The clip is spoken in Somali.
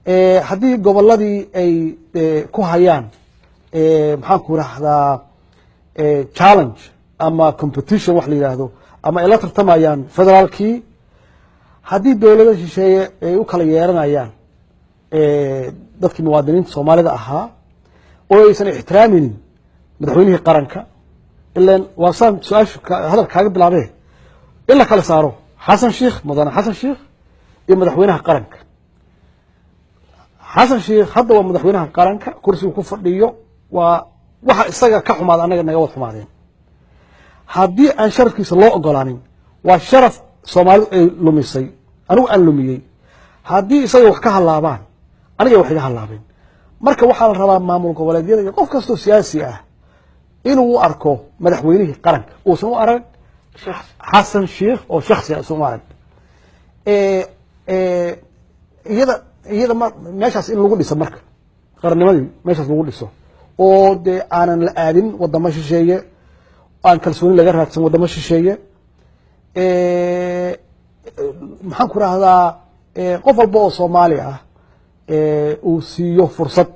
haddii gobolladii ay ku hayaan maxaan ku rahdaa challenge ama competition wax la yiraahdo ama ay la tartamayaan federaalkii haddii dowladda shisheeye ay u kala yeeranayaan dadkii muwaadiniinta Soomaalida ahaa oo aysan ixtiraamin madaxweynihii qaranka ilaan waa saan su'aasha hadalkaaga bilaabay ila kala saaro xasan sheekh mudane xasan sheekh iyo madaxweynaha qaranka xasan sheekh hadda waa madaxweynaha qaranka kursiga ku fadhiyo waa waxa isaga ka xumaad anaga naga wad xumaadeen haddii aan sharafkiisa loo ogolaanin waa sharaf Soomaalidu ay lumisay anigu aan lumiyay haddii isaga wax ka halaabaan aniga wax iga halaabeen marka waxaa la rabaa maamul goboleedyada iyo qof kastoo siyaasi ah inuu u arko madaxweynihii qaranka uusan u arag xasan sheekh oo shakhsi ah Soomaali iyada meeshaas in lagu dhiso marka qarannimadii meeshaas lagu dhiso oo de aanan la aadin wadamo shisheeye aan kalsooni laga raadsan wadamo shisheeye maxaan ku rahdaa qof walba oo Soomaali ah uu siiyo fursad